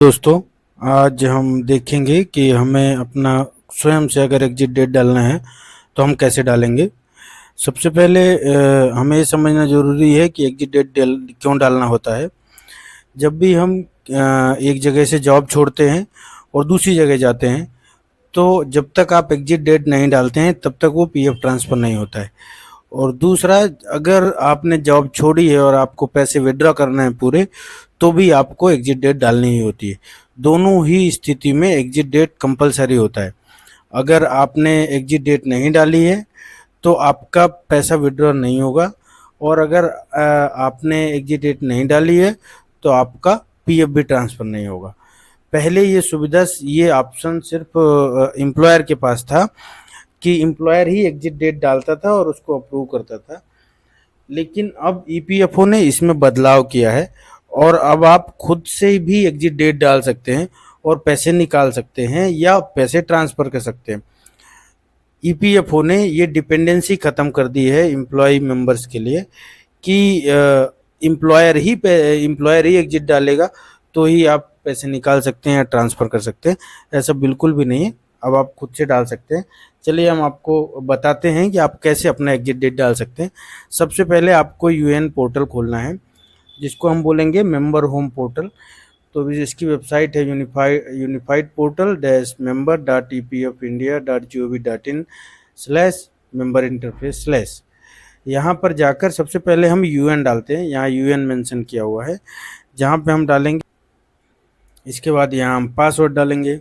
दोस्तों, आज हम देखेंगे कि हमें अपना स्वयं से अगर एग्जिट डेट डालना है तो हम कैसे डालेंगे। सबसे पहले हमें ये समझना ज़रूरी है कि एग्जिट डेट क्यों डालना होता है। जब भी हम एक जगह से जॉब छोड़ते हैं और दूसरी जगह जाते हैं, तो जब तक आप एग्जिट डेट नहीं डालते हैं तब तक वो पीएफ ट्रांसफ़र नहीं होता है। और दूसरा, अगर आपने जॉब छोड़ी है और आपको पैसे विड्रॉ करना है पूरे, तो भी आपको एग्जिट डेट डालनी ही होती है। दोनों ही स्थिति में एग्जिट डेट कंपलसरी होता है। अगर आपने एग्जिट डेट नहीं डाली है तो आपका पैसा विड्रॉ नहीं होगा, और अगर आपने एग्जिट डेट नहीं डाली है तो आपका पीएफ भी ट्रांसफ़र नहीं होगा। पहले ये ऑप्शन सिर्फ एम्प्लॉयर के पास था कि एम्प्लॉयर ही एग्जिट डेट डालता था और उसको अप्रूव करता था। लेकिन अब ईपीएफओ ने इसमें बदलाव किया है और अब आप खुद से भी एग्जिट डेट डाल सकते हैं और पैसे निकाल सकते हैं या पैसे ट्रांसफ़र कर सकते हैं। ईपीएफओ ने ये डिपेंडेंसी ख़त्म कर दी है एम्प्लॉय मेंबर्स के लिए कि एम्प्लॉयर ही एग्जिट डालेगा तो ही आप पैसे निकाल सकते हैं या ट्रांसफ़र कर सकते हैं। ऐसा बिल्कुल भी नहीं है, अब आप खुद से डाल सकते हैं। चलिए हम आपको बताते हैं कि आप कैसे अपना एग्जिट डेट डाल सकते हैं। सबसे पहले आपको यूएन पोर्टल खोलना है, जिसको हम बोलेंगे मेंबर होम पोर्टल। तो इसकी वेबसाइट है यूनिफाइड पोर्टल member.epfindia.gov.in/member interface/। यहाँ पर जाकर सबसे पहले हम यूएन डालते हैं। यहाँ यूएन मेंशन किया हुआ है, जहाँ पे हम डालेंगे। इसके बाद यहाँ हम पासवर्ड डालेंगे।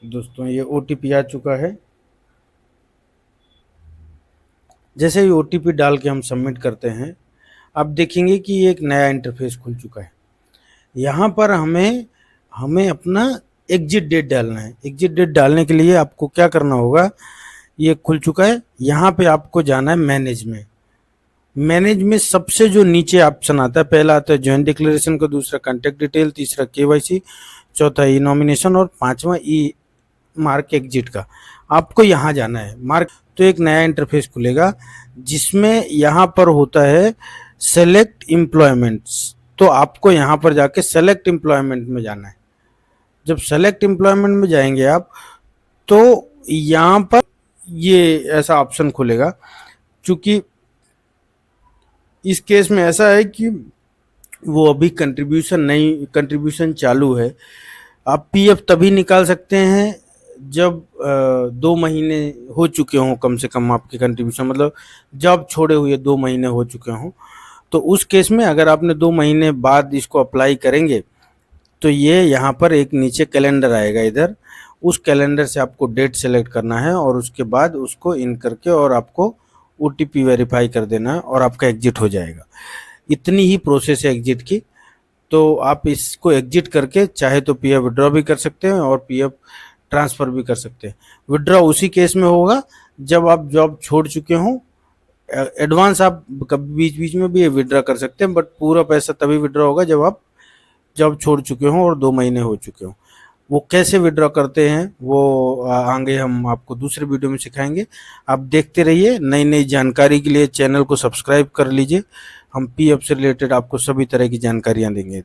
दोस्तों, ये ओटीपी आ चुका है। जैसे ही ओटीपी डाल के हम सबमिट करते हैं, आप देखेंगे कि एक नया इंटरफेस खुल चुका है। यहाँ पर हमें हमें अपना एग्जिट डेट डालना है। एग्जिट डेट डालने के लिए आपको क्या करना होगा, ये खुल चुका है। यहाँ पे आपको जाना है मैनेज में सबसे जो नीचे ऑप्शन आता है, पहला आता है ज्वाइंट डिक्लेरेशन का, दूसरा कॉन्टैक्ट डिटेल, तीसरा केवाईसी, चौथा ई नॉमिनेशन और पांचवा ई मार्क एग्जिट का। आपको यहाँ जाना है मार्क। तो एक नया इंटरफेस खुलेगा जिसमें यहाँ पर होता है सेलेक्ट एम्प्लॉयमेंट्स। तो आपको यहाँ पर जाके सेलेक्ट एम्प्लॉयमेंट में जाना है। जब सेलेक्ट एम्प्लॉयमेंट में जाएंगे आप, तो यहाँ पर ये ऐसा ऑप्शन खुलेगा। चूंकि इस केस में ऐसा है कि वो अभी कंट्रीब्यूशन चालू है। आप पीएफ तभी निकाल सकते हैं जब 2 महीने हो चुके हों, कम से कम आपके कंट्रीब्यूशन, मतलब जॉब छोड़े हुए 2 महीने हो चुके हों। तो उस केस में अगर आपने 2 महीने बाद इसको अप्लाई करेंगे तो ये यहाँ पर एक नीचे कैलेंडर आएगा इधर। उस कैलेंडर से आपको डेट सेलेक्ट करना है और उसके बाद उसको इन करके और आपको ओटीपी वेरीफाई कर देना है और आपका एग्जिट हो जाएगा। इतनी ही प्रोसेस है एग्जिट की। तो आप इसको एग्जिट करके चाहे तो पीएफ विड्रॉ भी कर सकते हैं और पीएफ ट्रांसफ़र भी कर सकते हैं। विड्रॉ उसी केस में होगा जब आप जॉब छोड़ चुके हों। एडवांस आप कभी बीच बीच में भी विड्रॉ कर सकते हैं, बट पूरा पैसा तभी विड्रॉ होगा जब आप जॉब छोड़ चुके हों और 2 महीने हो चुके हों। वो कैसे विड्रॉ करते हैं वो आगे हम आपको दूसरे वीडियो में सिखाएंगे। आप देखते रहिए। नई नई जानकारी के लिए चैनल को सब्सक्राइब कर लीजिए। हम पीएफ से रिलेटेड आपको सभी तरह की जानकारियाँ देंगे।